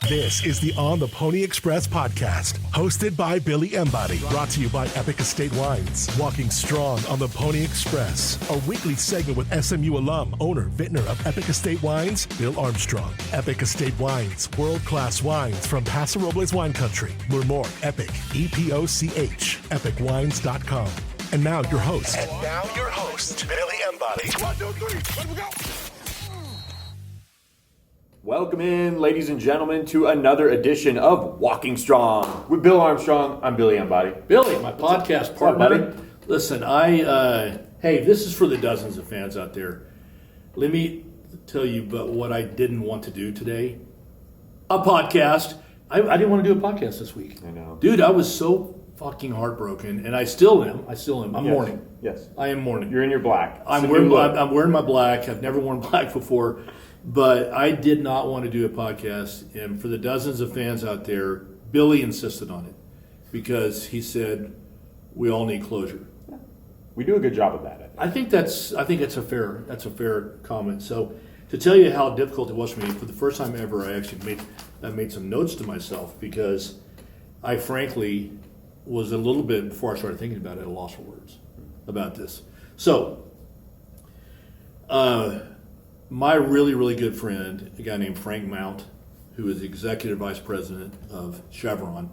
This is the On the Pony Express podcast, hosted by Billy Embody, brought to you by Epic Estate Wines. Walking strong on the Pony Express, a weekly segment with SMU alum, owner, vintner of Epic Estate Wines, Bill Armstrong. Epic Estate Wines, world-class wines from Paso Robles wine country. Learn more, Epic, E-P-O-C-H, epicwines.com. And now your host. Billy Embody. 1, 2, 3, let me go. Welcome in, ladies and gentlemen, to another edition of Walking Strong. With Bill Armstrong, I'm Billy Embody. Billy, my podcast partner. buddy? Listen, hey, this is for the dozens of fans out there. Let me tell you about what I didn't want to do today. A podcast. I didn't want to do a podcast this week. I know. Dude, I was so fucking heartbroken, and I still am. I'm mourning. Yes. I am mourning. You're in your black. I'm wearing my black. I've never worn black before. But I did not want to do a podcast, and for the dozens of fans out there, Billy insisted on it because he said we all need closure. We do a good job of that, I think. I think that's a fair comment. So to tell you how difficult it was for me, for the first time ever, I made some notes to myself because I frankly was a little bit, before I started thinking about it, at a loss for words about this. So. My really, really good friend, a guy named Frank Mount, who is the executive vice president of Chevron,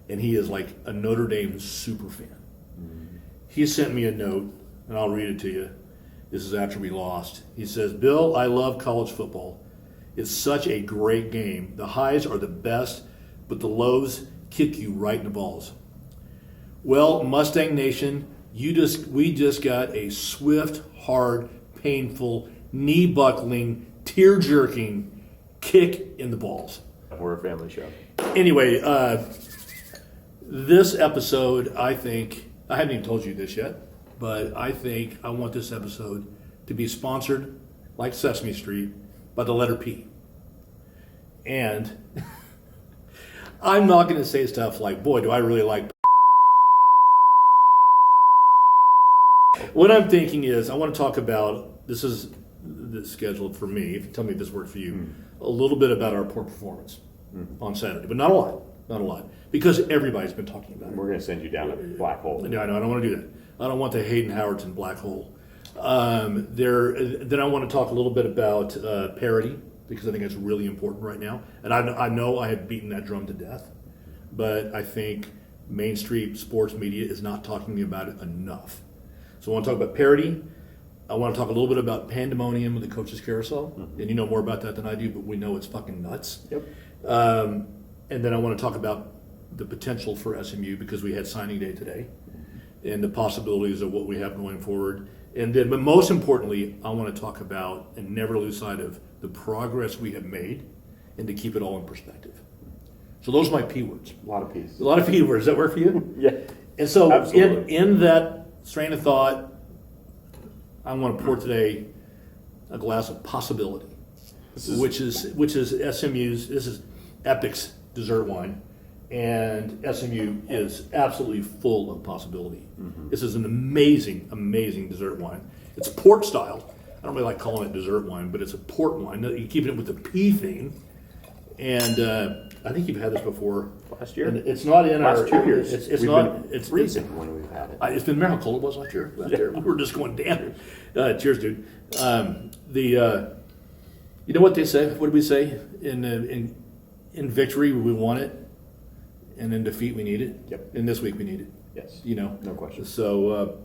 and he is like a Notre Dame super fan. Mm-hmm. He sent me a note, and I'll read it to you. This is after we lost. He says, "Bill, I love college football. It's such a great game. The highs are the best, but the lows kick you right in the balls. Well, Mustang Nation, we just got a swift, hard, painful, knee-buckling, tear-jerking kick in the balls." We're a family show. Anyway, this episode, I haven't even told you this yet, but I think I want this episode to be sponsored, like Sesame Street, by the letter P. And I'm not going to say stuff like, boy, do I really like What I'm thinking is, I want to talk about, this is scheduled for me, if you tell me if this worked for you, a little bit about our poor performance on Saturday, but not a lot, because everybody's been talking about it. We're going to send you down a black hole. No, I don't want to do that. I don't want the Hayden Howardson black hole. Then I want to talk a little bit about parity, because I think that's really important right now. And I know I have beaten that drum to death, but I think mainstream sports media is not talking about it enough. So I want to talk about parity. I want to talk a little bit about pandemonium with the coaches carousel. Mm-hmm. And you know more about that than I do, but we know it's fucking nuts. Yep. And then I want to talk about the potential for SMU, because we had signing day today, and the possibilities of what we have going forward. And then, but most importantly, I want to talk about, and never lose sight of, the progress we have made, and to keep it all in perspective. So those are my P words. A lot of P's. A lot of P words. Does that work for you? Yeah. And so Absolutely. in that strain of thought, I want to pour today a glass of possibility, which is SMU's. This is Epic's dessert wine, and SMU is absolutely full of possibility. Mm-hmm. This is an amazing, amazing dessert wine. It's port style. I don't really like calling it dessert wine, but it's a port wine. You're keeping it with the P theme, and I think you've had this before. Last year? And it's not in last our 2 years. It's we've not. Been it's freezing when we've had it. It's been how cold it was last year. Year we were just going down. Cheers, dude. You know what they say? What do we say? In victory we want it, and in defeat we need it. Yep. And this week we need it. Yes. You know. No question. So,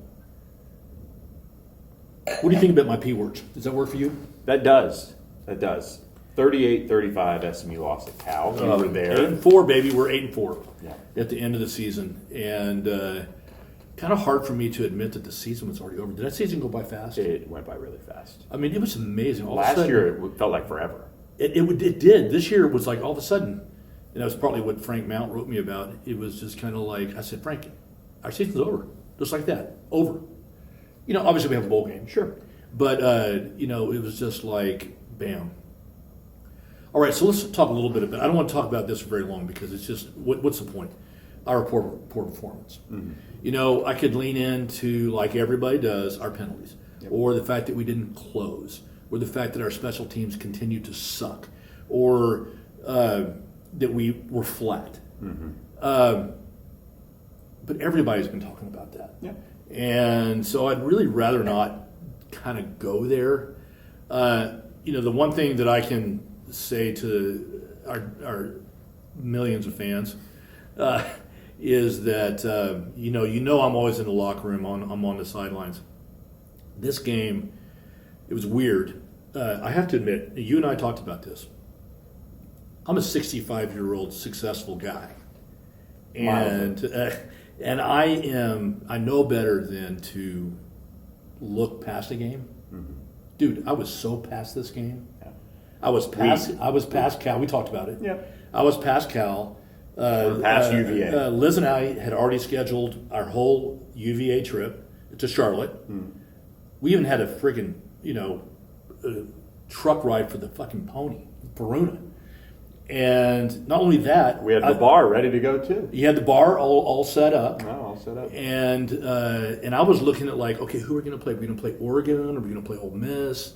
what do you think about my P words? Does that work for you? That does. 38-35 SMU lost at Cal. You were there. 8-4, baby. We're 8-4 Yeah. at the end of the season, and kind of hard for me to admit that the season was already over. Did that season go by fast? It went by really fast. I mean, it was amazing. Last year, it felt like forever. It did. This year, it was like all of a sudden, and that was partly what Frank Mount wrote me about. It was just kind of like, I said, Frank, our season's over. Just like that. Over. You know, obviously we have a bowl game. Sure. But, it was just like, bam. All right, so let's talk a little bit about, I don't want to talk about this for very long, because it's just, what's the point? Our poor performance. Mm-hmm. I could lean into, like everybody does, our penalties. Yep. Or the fact that we didn't close. Or the fact that our special teams continue to suck. Or that we were flat. But everybody's been talking about that. Yeah. And so I'd really rather not kind of go there. The one thing that I can say to our millions of fans is that, I'm always in the locker room, I'm on the sidelines. This game, it was weird. I have to admit, you and I talked about this. I'm a 65-year-old successful guy. And I know better than to look past a game. Dude, I was so past this game. Yeah. I was past Cal. We talked about it. Yeah. I was past Cal. Past UVA. Liz and I had already scheduled our whole UVA trip to Charlotte. We even had a friggin', truck ride for the fucking pony, Peruna. And not only that, we had the bar ready to go too. You had the bar all set up. Oh, all set up. And I was looking at okay, who are we going to play? Are we going to play Oregon? Or are we going to play Ole Miss?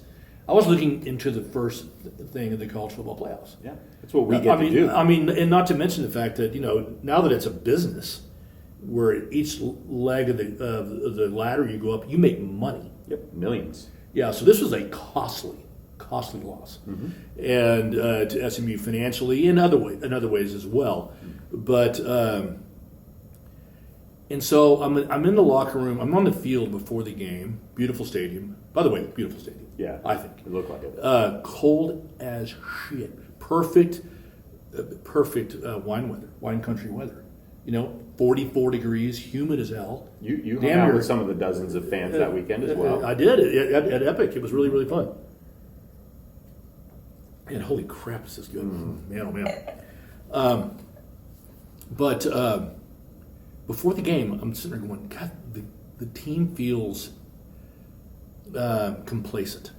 I was looking into the first thing of the college football playoffs. Yeah, that's what we get to do. And not to mention the fact that now that it's a business, where each leg of the ladder you go up, you make money. Yep, millions. Yeah, so this was a costly loss, and to SMU financially, in other ways as well. But and so I'm in the locker room. I'm on the field before the game. Beautiful stadium, by the way. Beautiful stadium. Yeah, I think it looked like it. Cold as shit. Perfect wine country weather. 44 degrees, humid as hell. You hung out with some of the dozens of fans that weekend as well. I did at Epoch. It was really, really fun. And holy crap, is this good. Man, oh man. But before the game, I'm sitting there going, God, the team feels complacent.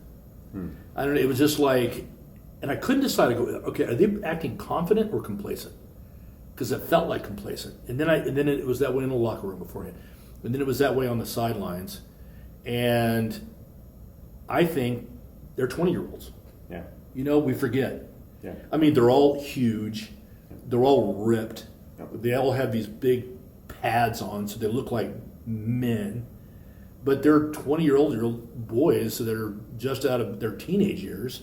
I don't know, it was just and I couldn't decide to go, okay, are they acting confident or complacent? Because it felt like complacent. And then it was that way in the locker room beforehand. And then it was that way on the sidelines. And I think they're 20-year-olds. Yeah. We forget. Yeah. I mean, they're all huge. They're all ripped. Yep. They all have these big pads on, so they look like men. But they're 20-year-old boys that are just out of their teenage years,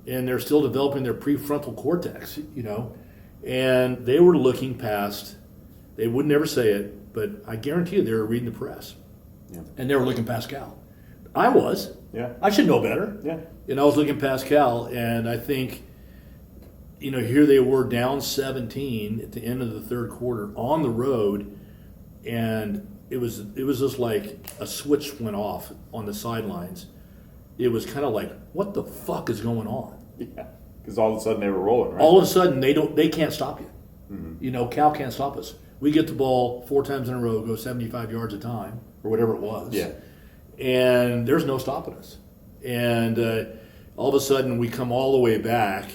and they're still developing their prefrontal cortex, And they were looking past. They would never say it, but I guarantee you they were reading the press. Yeah. And they were looking past Cal. I was. Yeah. I should know better. Yeah. And I was looking past Cal, and I think, here they were down 17 at the end of the third quarter on the road, and it was just like a switch went off on the sidelines. It was kind of like, what the fuck is going on? Yeah. Because all of a sudden they were rolling, right? All of a sudden they can't stop you. Cal can't stop us. We get the ball 4 times in a row, go 75 yards a time, or whatever it was. Yeah. And there's no stopping us. And all of a sudden we come all the way back,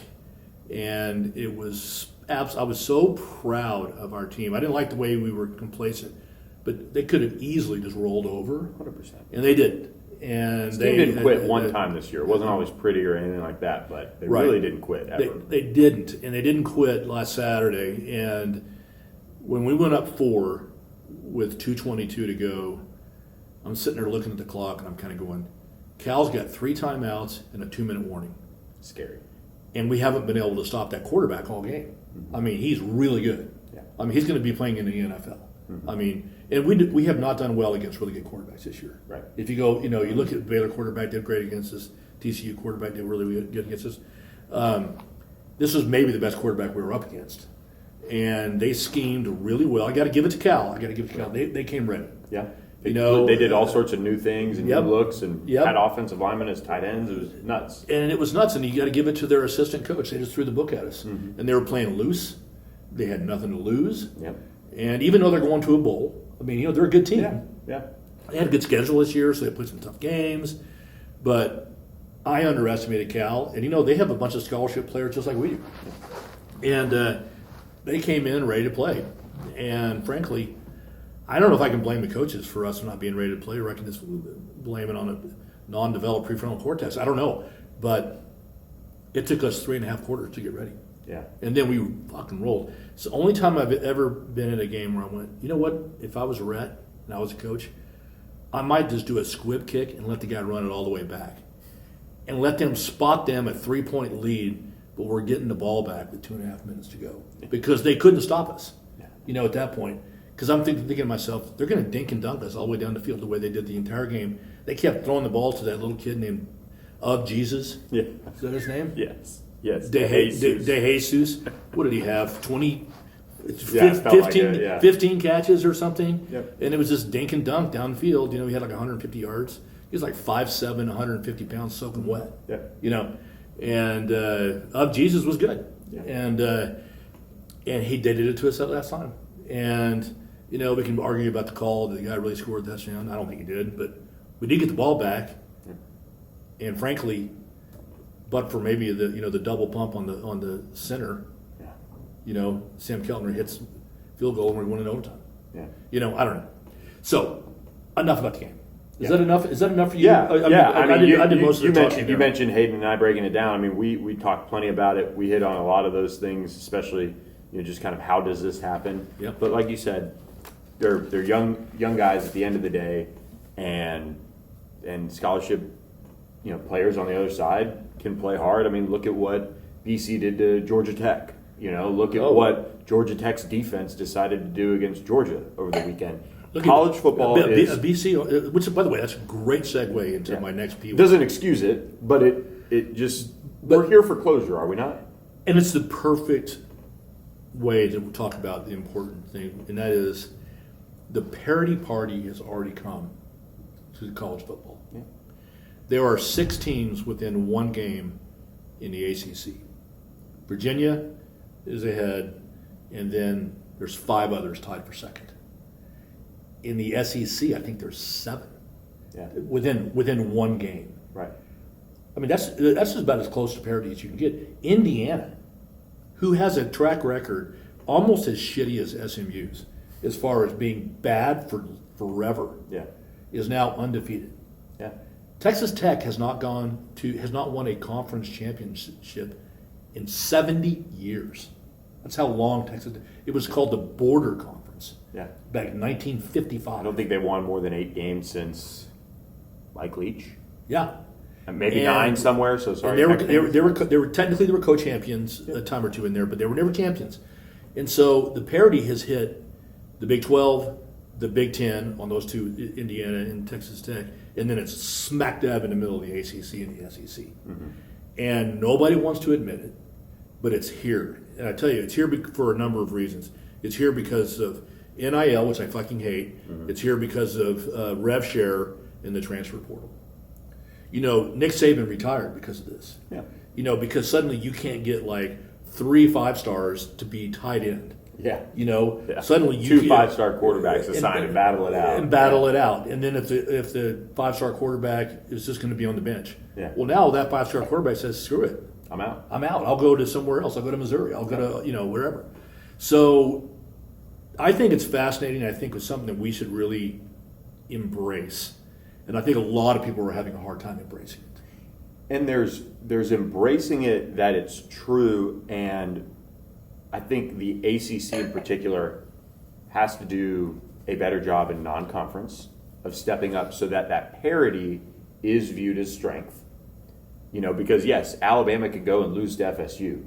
and it was I was so proud of our team. I didn't like the way we were complacent, but they could have easily just rolled over. 100%. And they didn't. And they didn't quit one time this year. It wasn't always pretty or anything like that, but they really didn't quit ever. They didn't, and they didn't quit last Saturday. And when we went up 4 with 2:22 to go, I'm sitting there looking at the clock, and I'm kind of going, Cal's got 3 timeouts and a 2-minute warning. Scary. And we haven't been able to stop that quarterback all game. I mean, he's really good. Yeah. I mean, he's going to be playing in the NFL. I mean, and we have not done well against really good quarterbacks this year. Right. If you go, you look at Baylor quarterback did great against us. TCU quarterback did really good against us. This was maybe the best quarterback we were up against, and they schemed really well. I got to give it to Cal. They came ready. Yeah. They did all sorts of new things and new looks, and had offensive linemen as tight ends. It was nuts. And it was nuts. And you got to give it to their assistant coach. They just threw the book at us, and they were playing loose. They had nothing to lose. Yep. And even though they're going to a bowl, I mean, they're a good team. Yeah. They had a good schedule this year, so they played some tough games. But I underestimated Cal, and they have a bunch of scholarship players just like we do. And they came in ready to play. And frankly, I don't know if I can blame the coaches for us not being ready to play, or I can just blame it on a non-developed prefrontal cortex. I don't know. But it took us 3.5 quarters to get ready. Yeah. And then we fucking rolled. It's the only time I've ever been in a game where I went, you know what? If I was Rhett and I was a coach, I might just do a squib kick and let the guy run it all the way back. And let them spot them a 3-point lead, but we're getting the ball back with 2.5 minutes to go. Because they couldn't stop us, at that point. Because I'm thinking to myself, they're going to dink and dunk us all the way down the field the way they did the entire game. They kept throwing the ball to that little kid named Of Jesus. Yeah. Is that his name? Yes. Yes. De Jesus. What did he have? 20, Yeah, 15, like it, yeah. 15 catches or something? Yep. And it was just dink and dunk down the field. He had like 150 yards. He was like 5'7", 150 pounds soaking wet. Yeah. And Of Jesus was good. Yeah. And they did it to us that last time. And, we can argue about the call. Did the guy really scored that touchdown? I don't think he did. But we did get the ball back. Yeah. And frankly, but for maybe the double pump on the center, Sam Keltner hits field goal and we win in overtime. Yeah. I don't know. So, enough about the game. Is that enough? Is that enough for you? Yeah. I did most of the talking. You mentioned Hayden and I breaking it down. I mean, we talked plenty about it. We hit on a lot of those things, especially just kind of how does this happen. Yep. But like you said, they're young guys at the end of the day, and scholarship players on the other side can play hard. I mean, look at what BC did to Georgia Tech. Look at what Georgia Tech's defense decided to do against Georgia over the weekend. College football is BC, which by the way, that's a great segue into my next P. Doesn't excuse it, but it just we're here for closure, are we not? And it's the perfect way to talk about the important thing, and that is the parity party has already come to college football. Yeah. There are 6 teams within one game in the ACC. Virginia is ahead, and then there's 5 others tied for second. In the SEC, I think there's 7 within one game. Right. I mean, that's just about as close to parity as you can get. Indiana, who has a track record almost as shitty as SMU's, as far as being bad for forever, is now undefeated. Yeah. Texas Tech has not won a conference championship in 70 years. That's how long Texas. It was called the Border Conference. Yeah. Back in 1955. I don't think they won more than 8 games since Mike Leach. Yeah. And maybe 9 somewhere. So sorry. They were technically co-champions a time or two in there, but they were never champions. And so the parity has hit the Big 12, the Big 10 on those 2, Indiana and Texas Tech, and then it's smack dab in the middle of the ACC and the SEC. Mm-hmm. And nobody wants to admit it, but it's here. And I tell you, it's here for a number of reasons. It's here because of NIL, which I fucking hate. Mm-hmm. It's here because of rev share in the transfer portal. Nick Saban retired because of this. Yeah. Because suddenly you can't get like 3 5-stars to be tight end. Yeah. Suddenly you 2 5-star quarterbacks assigned and battle it out. It out. And then if the 5-star quarterback is just going to be on the bench. Yeah. Well, now that 5-star quarterback says, screw it. I'm out. I'll go to somewhere else. I'll go to Missouri. I'll go to, wherever. So I think it's fascinating. I think it's something that we should really embrace. And I think a lot of people are having a hard time embracing it. And there's embracing it that it's true, and I think the ACC in particular has to do a better job in non-conference of stepping up so that parity is viewed as strength. Because yes, Alabama could go and lose to FSU,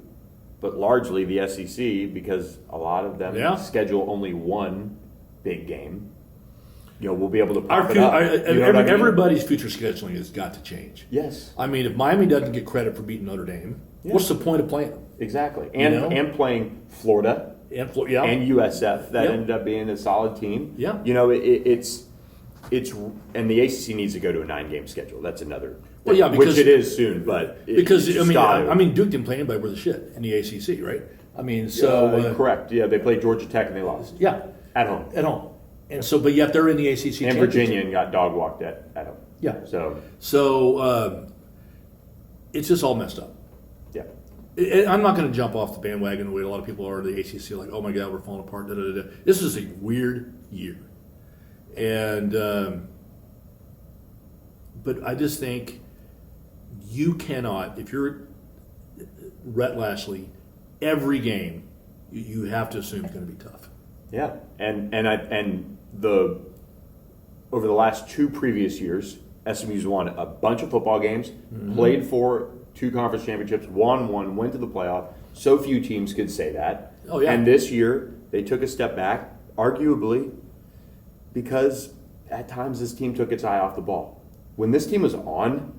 but largely the SEC, because a lot of them schedule only one big game, we'll be able to pop it up. Everybody's future scheduling has got to change. Yes. I mean, if Miami doesn't get credit for beating Notre Dame, what's the point of playing them? Exactly. And playing Florida and USF that ended up being a solid team. Yeah. It's and the ACC needs to go to a 9-game schedule. That's another thing, because which it is soon, but Duke didn't play anybody worth a shit in the ACC, right? I mean, correct. Yeah, they played Georgia Tech and they lost. Yeah. At home. And so, but yet they're in the ACC and Virginia and got dog walked at home. Yeah. So it's just all messed up. Yeah. I'm not going to jump off the bandwagon the way a lot of people are. The ACC, like, oh my God, we're falling apart. Da, da, da, da. This is a weird year, and but I just think you cannot, if you're Rhett Lashlee, every game you have to assume is going to be tough. Yeah, and over the last 2 previous years, SMU's won a bunch of football games, played for 2 conference championships, won one, went to the playoff. So few teams could say that. Oh, yeah. And this year, they took a step back, arguably, because at times this team took its eye off the ball. When this team was on,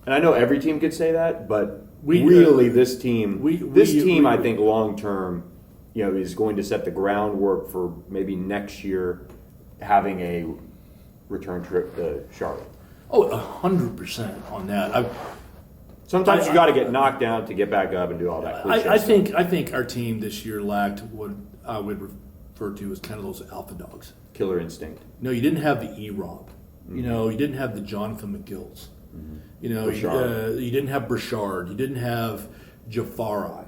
and I know every team could say that, but this team, I think long term, is going to set the groundwork for maybe next year having a return trip to Charlotte. Oh, 100% on that. Sometimes you got to get knocked down to get back up and do all that. I think our team this year lacked what I would refer to as kind of those alpha dogs. Killer instinct. No, you didn't have the E-Rob. You didn't have the Jonathan McGills. You didn't have Burchard. You didn't have Jafari.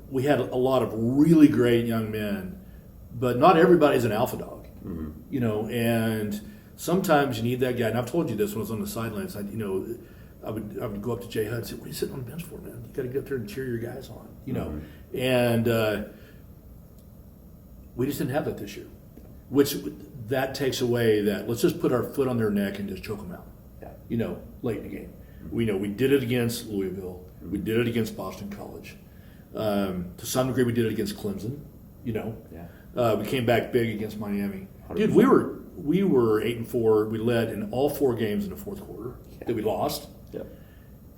We had a lot of really great young men, but not everybody's an alpha dog. And sometimes you need that guy. And I've told you this when I was on the sidelines. I would go up to Jay Hudd and say, "What are you sitting on the bench for, man? You got to get up there and cheer your guys on." And we just didn't have that this year, which that takes away that let's just put our foot on their neck and just choke them out. Yeah. Late in the game. We did it against Louisville. We did it against Boston College. To some degree, we did it against Clemson. We came back big against Miami. 100%. Dude, we were 8-4. We led in all 4 games in the fourth quarter that we lost. Yeah.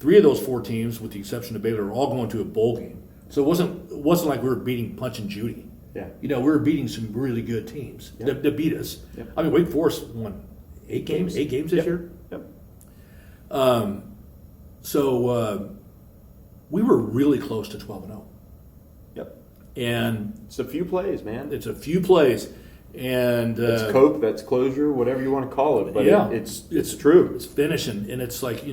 3 of those 4 teams, with the exception of Baylor, are all going to a bowl game. So it wasn't like we were beating Punch and Judy. Yeah. We were beating some really good teams that beat us. Yep. I mean, Wake Forest won 8 games this year. Yep. So we were really close to 12-0. Yep. And it's a few plays, man. It's a few plays. And that's cope, that's closure, whatever you want to call it. But it's true. It's finishing, and it's like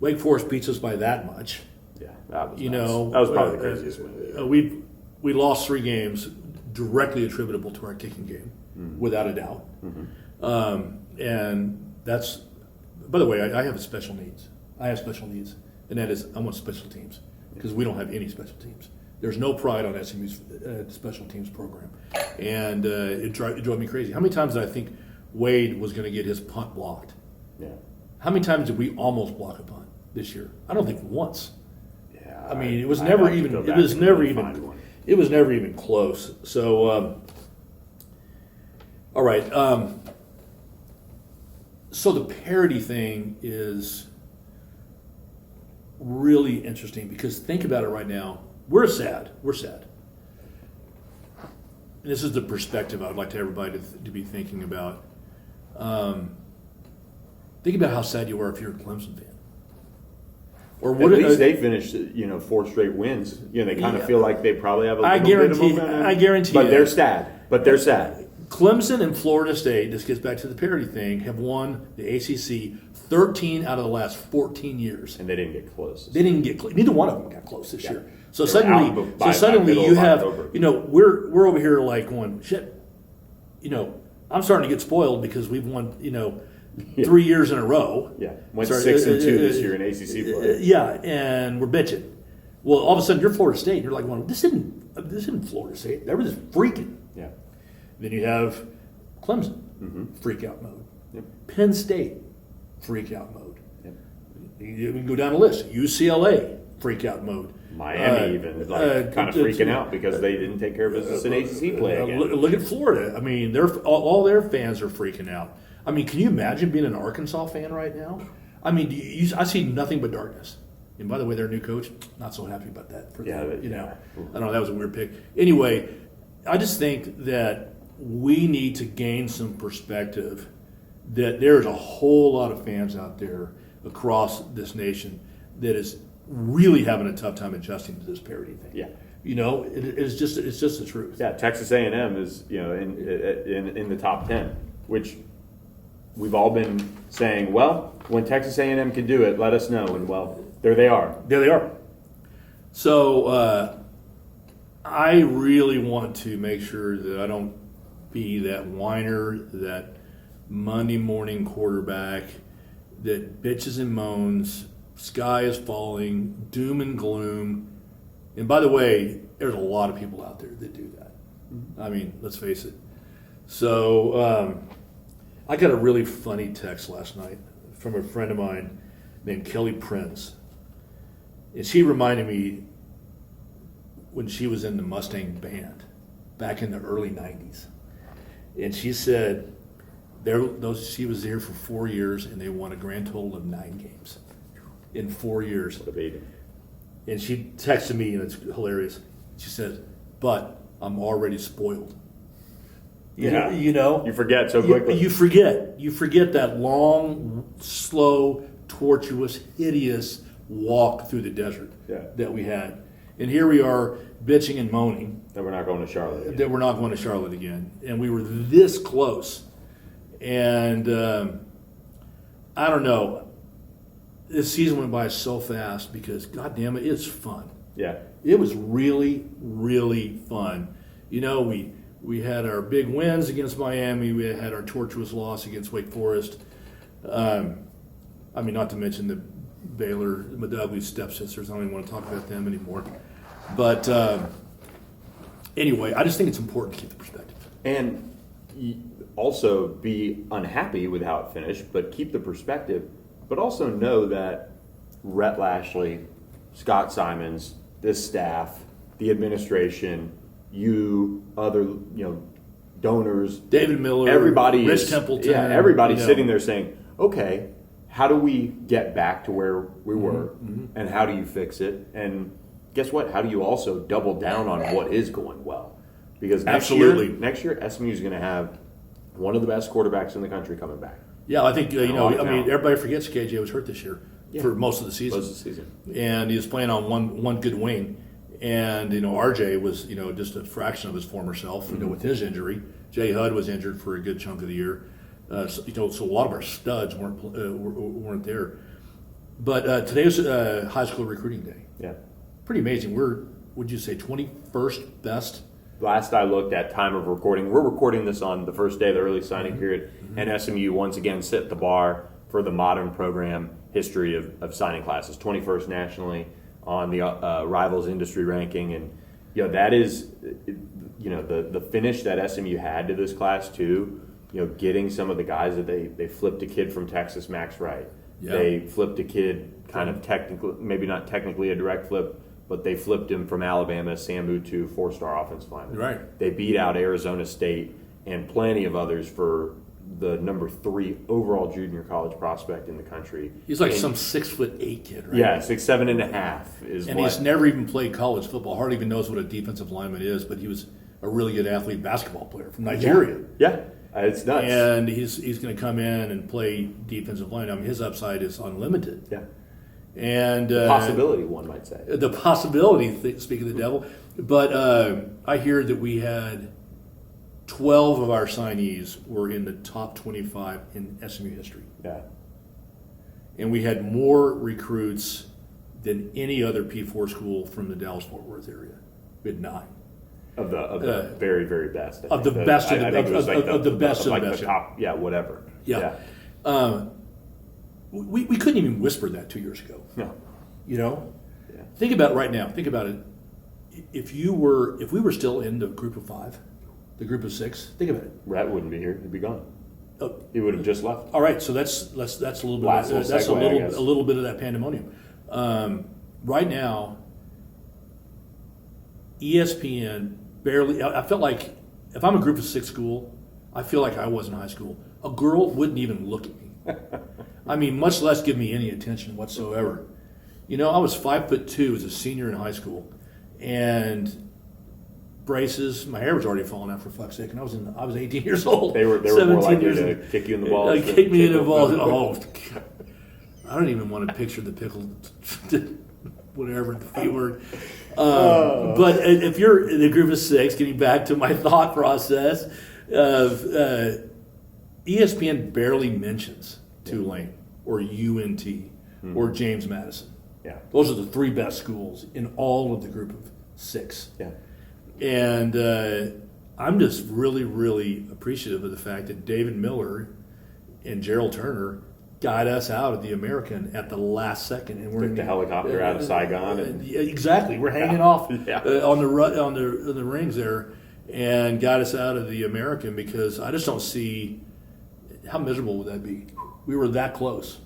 Wake Forest beats us by that much. Yeah, that was that was probably the craziest win. We lost 3 games directly attributable to our kicking game, without a doubt. And that's, by the way, I have special needs. I have special needs, and that is I want special teams because we don't have any special teams. There's no pride on SMU's special teams program, and it drove me crazy. How many times did I think Wade was going to get his punt blocked? Yeah. How many times did we almost block a punt this year? I don't think once. Yeah. I mean, it was never even close. So, all right. So the parity thing is really interesting because think about it right now. We're sad. And this is the perspective I would like everybody to be thinking about. Think about how sad you are if you're a Clemson fan. Or what? At least they finished, 4 straight wins. They kind of feel like they probably have a little bit of momentum. I guarantee. But they're sad. Clemson and Florida State, this gets back to the parity thing, have won the ACC 13 out of the last 14 years. And they didn't get close. Neither one of them got close this year. So suddenly you have, we're over here like going, shit, I'm starting to get spoiled because we've won, 3 years in a row. Yeah, went 6-2 this year in ACC play. And we're bitching. Well, all of a sudden you're Florida State. And you're like, well, this isn't Florida State. They were just freaking. Yeah. Then you have Clemson, freak out mode. Yep. Penn State, freak out mode. Yep. You can go down the list. UCLA, freak out mode. Miami even kind of freaking out because they didn't take care of business in ACC play again. Look at Florida. I mean, all their fans are freaking out. I mean, can you imagine being an Arkansas fan right now? I mean, I see nothing but darkness. And by the way, their new coach, not so happy about that. I don't know. That was a weird pick. Anyway, I just think that we need to gain some perspective that there's a whole lot of fans out there across this nation that is really having a tough time adjusting to this parity thing. Yeah. It's just the truth. Yeah, Texas A&M is, in the top 10, which we've all been saying, well, when Texas A&M can do it, let us know. And, well, there they are. There they are. So I really want to make sure that I don't be that whiner, that Monday morning quarterback that bitches and moans, sky is falling, doom and gloom, And by the way, there's a lot of people out there that do that. I mean, let's face it. So I got a really funny text last night from a friend of mine named Kelly Prince. And she reminded me when she was in the Mustang band back in the early 90s. And she said she was there for 4 years and they won a grand total of 9 games in 4 years. What a baby. And she texted me, and it's hilarious. She says, but I'm already spoiled. Yeah. You know? You forget so quickly. You forget. You forget that long, slow, tortuous, hideous walk through the desert that we had. And here we are bitching and moaning. That we're not going to Charlotte again. That we're not going to Charlotte again. And we were this close. And I don't know. This season went by so fast because, God damn it, it's fun. Yeah. It was really, really fun. You know, we had our big wins against Miami. We had our tortuous loss against Wake Forest. I mean, not to mention the Baylor, Madugly's stepsisters. I don't even want to talk about them anymore. But anyway, I just think it's important to keep the perspective. And also be unhappy with how it finished, but keep the perspective. But also know that Rhett Lashlee, Scott Simons, this staff, the administration, you, other donors, David Miller, everybody Rich is, Templeton, everybody's sitting there saying, okay, how do we get back to where we were, and how do you fix it? And guess what? How do you also double down on what is going well? Because next year SMU is going to have one of the best quarterbacks in the country coming back. Yeah, I think everybody forgets KJ was hurt this year for most of the season. Most of the season, and he was playing on one good wing, and RJ was just a fraction of his former self. With his injury, Jay Hudd was injured for a good chunk of the year. So a lot of our studs weren't there. But today was high school recruiting day. Yeah, pretty amazing. Would you say 21st best? Last I looked at time of recording, we're recording this on the first day of the early signing period, and SMU once again set the bar for the modern program history of signing classes. 21st nationally on the Rivals industry ranking, and that is the finish that SMU had to this class too. Getting some of the guys that they flipped a kid from Texas, Max Wright. Yeah. They flipped a kid kind of technically, maybe not technically a direct flip, but they flipped him from Alabama, Sam Utu, 4-star offensive lineman. Right. They beat out Arizona State and plenty of others for the number 3 overall junior college prospect in the country. He's like some 6'8" kid, right? Yeah, 6'7.5" is. And he's never even played college football. Hardly even knows what a defensive lineman is. But he was a really good athlete, basketball player from Nigeria. Yeah. It's nuts. And he's going to come in and play defensive line. I mean, his upside is unlimited. Yeah. And possibility, one might say. The possibility, speak of the devil. But I hear that we had 12 of our signees were in the top 25 in SMU history. Yeah. And we had more recruits than any other P4 school from the Dallas-Fort Worth area. We had 9. Of the very, very best. Of the best of the best of the best. The top, whatever. Yeah. We couldn't even whisper that 2 years ago. No. Yeah. Think about it right now. Think about it. If we were still in the group of 5, the group of 6, think about it. Rhett wouldn't be here. He'd be gone. He would have just left. All right, so that's a little bit. That's a little bit of that pandemonium. Right now, ESPN barely. I felt like if I'm a group of 6 school, I feel like I was in high school. A girl wouldn't even look at me. I mean, much less give me any attention whatsoever. I was 5'2" as a senior in high school, and braces. My hair was already falling out for fuck's sake, and I was 18 years old. They were more likely to kick you in the balls. Kick me in the balls. Oh, God. I don't even want to picture the pickle, whatever the P word. But if you're in a group of 6, getting back to my thought process, ESPN barely mentions Tulane or UNT or James Madison. Yeah, those are the 3 best schools in all of the group of 6. Yeah, and I'm just really, really appreciative of the fact that David Miller and Gerald Turner got us out of the American at the last second, and we're Took the helicopter out of Saigon. And, exactly, we're hanging off Yeah. on the rings there, and got us out of the American because I just don't see how miserable would that be. We were that close,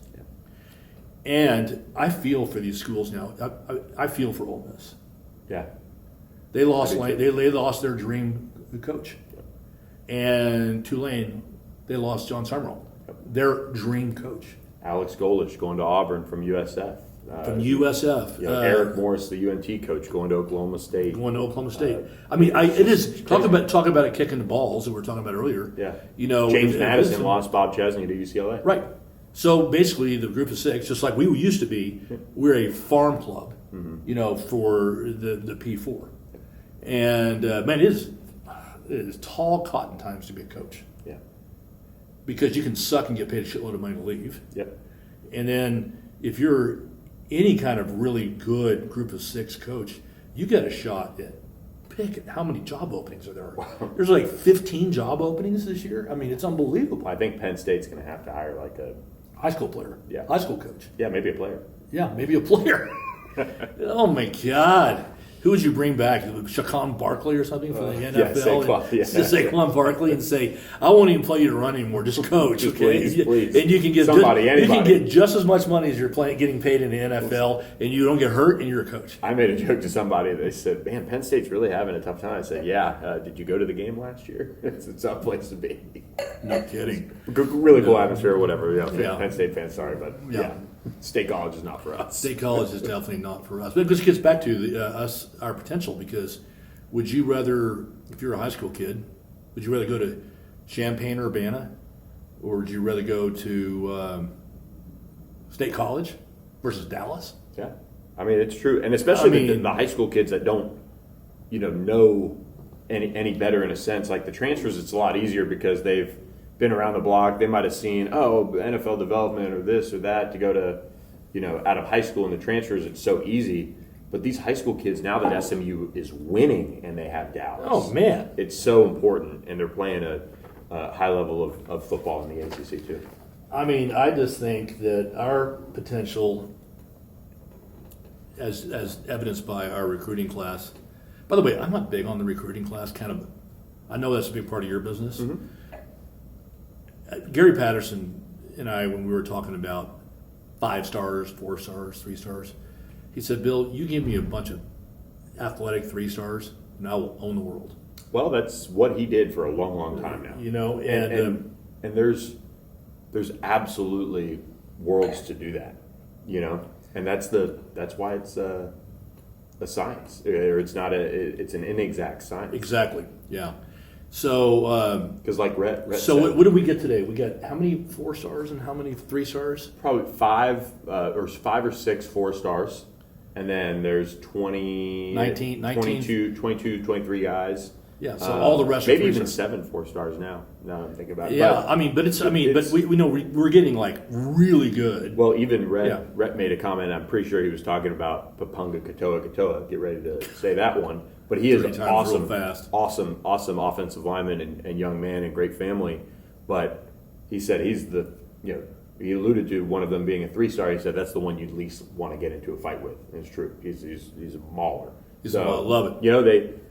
and I feel for these schools now. I feel for Ole Miss. yeah. They lost they lost their dream coach, and Tulane, they lost John Summerall, their dream coach. Alex Golich going to Auburn from USF. From USF. Eric Morris, the UNT coach, going to Oklahoma State. Going to Oklahoma State. it is talk about it kicking the balls that we were talking about earlier. Yeah. James Madison lost Bob Chesney to UCLA. Right. So basically, the group of six, just like we used to be, we're a farm club. For the P4, and man, it is tall cotton times to be a coach. Yeah. Because you can suck and get paid a shitload of money to leave. Yep. And then if you're any kind of really good group of six coach, you get a shot at picking how many job openings are there. Wow. There's like 15 job openings this year. I mean, it's unbelievable. I think Penn State's going to have to hire like a high school player. Yeah. High school coach. Yeah, maybe a player. Yeah, maybe a player. Oh my God. Who would you bring back? Saquon Barkley or something for the NFL? Saquon Barkley and say, I won't even play you to run anymore. Just coach, okay? Please. And you can get anybody. You can get just as much money as you're getting paid in the NFL, and you don't get hurt, and you're a coach. I made a joke to somebody. They said, "Man, Penn State's really having a tough time." I said, "Yeah. Did you go to the game last year? It's a tough place to be." No kidding. Really cool atmosphere, or whatever. Yeah. Penn State fans, sorry, but yeah. State college is not for us. State college is definitely not for us. But this gets back to our potential, because would you rather, if you're a high school kid, would you rather go to Champaign-Urbana, or would you rather go to State College versus Dallas? Yeah. I mean, it's true. And especially the high school kids that don't, know any better in a sense. Like the transfers, it's a lot easier because they've been around the block. They might have seen, NFL development or this or that to go to, out of high school, and the transfers, it's so easy. But these high school kids, now that SMU is winning and they have Dallas. Oh, man. It's so important, and they're playing a high level of football in the ACC too. I mean, I just think that our potential, as evidenced by our recruiting class. By the way, I'm not big on the recruiting class. I know that's a big part of your business. Mm-hmm. Gary Patterson and I, when we were talking about 5 stars, 4 stars, 3 stars, he said, "Bill, you give me a bunch of athletic 3 stars, and I will own the world." Well, that's what he did for a long, long time now. And there's absolutely worlds to do that, and that's why it's a science, or it's not it's an inexact science. Exactly. Yeah. So, because like Rhett so said, what did we get today? We got how many 4 stars and how many 3 stars? Probably 5 or 6 4 stars, and then there's 22, 23 guys. Yeah, so all the rest maybe are even 7 4 stars now. Now I'm thinking about it. Yeah, but we know we're getting like really good. Well, even Rhett made a comment. I'm pretty sure he was talking about Papunga Katoa. Get ready to say that one. But he is an awesome offensive lineman and young man and great family. But he said he's he alluded to one of them being a 3-star. He said that's the one you'd least want to get into a fight with. And it's true. He's a mauler. Love it.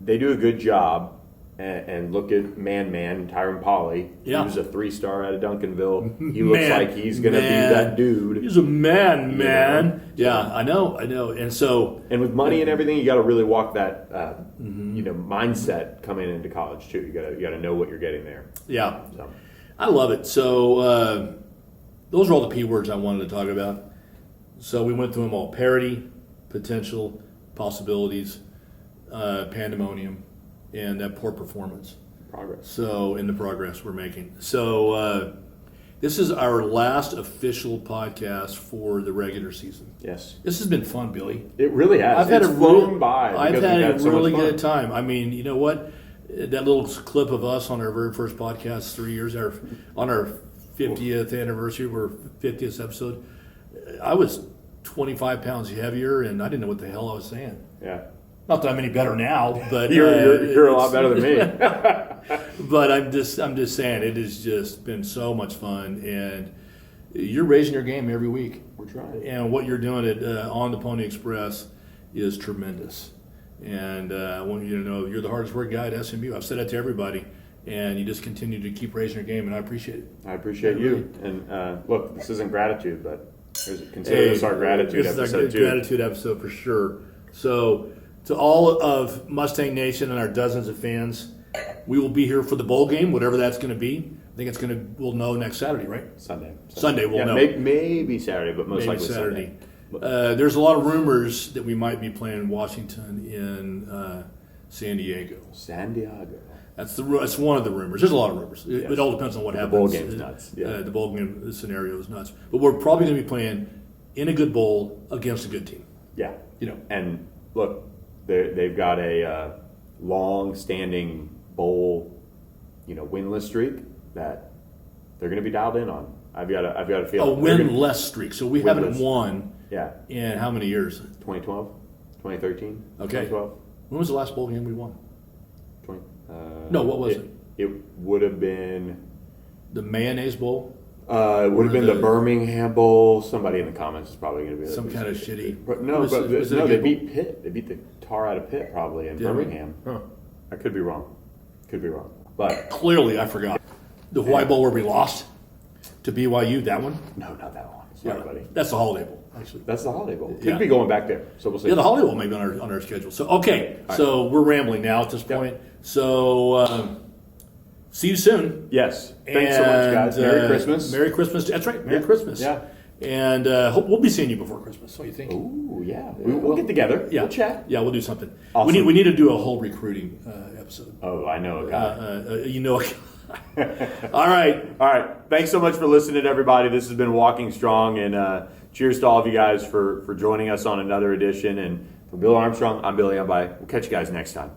They do a good job. And look at Man Tyron Polley. Yeah. He was a 3-star out of Duncanville. He looks like he's going to be that dude. He's a man. Yeah, I know. And with money and everything, you got to really walk that mindset coming into college too. You got to know what you're getting there. Yeah, so. I love it. So those are all the P words I wanted to talk about. So we went through them all: parity, potential, possibilities, pandemonium, and that poor performance. Progress. So, in the progress we're making. So, this is our last official podcast for the regular season. Yes. This has been fun, Billy. It really has. I've had a really good time. I mean, you know what? That little clip of us on our very first podcast 3 years, on our 50th anniversary, or 50th episode, I was 25 pounds heavier, and I didn't know what the hell I was saying. Yeah. Not that I'm any better now, but you're a lot better than me. But I'm just saying, it has just been so much fun, and you're raising your game every week. We're trying. And what you're doing on the Pony Express is tremendous. And I want you to know you're the hardest working guy at SMU. I've said that to everybody. And you just continue to keep raising your game, and I appreciate it. I appreciate you. And look, this isn't gratitude, but consider this our gratitude episode. This is our gratitude episode for sure. So to all of Mustang Nation and our dozens of fans, we will be here for the bowl game, whatever that's going to be. I think we'll know next Saturday, right? Sunday we'll know. Maybe Saturday, but most likely Saturday. There's a lot of rumors that we might be playing Washington in San Diego. That's one of the rumors. There's a lot of rumors. It all depends on what happens. The bowl game's nuts. The bowl game scenario is nuts. But we're probably going to be playing in a good bowl against a good team. Yeah. And look, they've got a long-standing bowl, winless streak that they're going to be dialed in on. I've got a feeling. A winless streak. So we haven't won. Yeah. In how many years? 2012, 2013. Okay. 2012. When was the last bowl game we won? No, what was it? It would have been the Mayonnaise Bowl. It would have been the Birmingham Bowl. Somebody in the comments is probably going to be some kind of shitty. They beat Pitt. They beat the tar out of Pitt probably in Birmingham. Huh. I could be wrong. But clearly, I forgot the Hawaii Bowl where we lost to BYU. That one? No, not that one. Sorry, buddy. That's the Holiday Bowl. Actually, that's the Holiday Bowl. Could be going back there. So we'll see. Yeah, the Holiday Bowl may be on our schedule. So okay, so we're rambling now at this point. Yep. So see you soon. Yes. Thanks so much, guys. Merry Christmas. Merry Christmas. That's right. Merry Christmas. Yeah. And we'll be seeing you before Christmas. What do you think? Ooh, yeah. We'll get together. Yeah. We'll chat. Yeah, we'll do something. Awesome. We need to do a whole recruiting episode. Oh, I know a guy. All right. Thanks so much for listening, everybody. This has been Walking Strong, and cheers to all of you guys for joining us on another edition. And for Bill Armstrong, I'm Billy Embody. We'll catch you guys next time.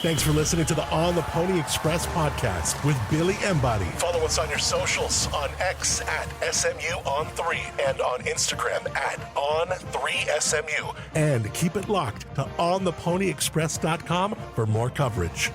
Thanks for listening to the On the Pony Express podcast with Billy Embody. Follow us on your socials on X at SMU3 and on Instagram at On3SMU. And keep it locked to OnThePonyExpress.com for more coverage.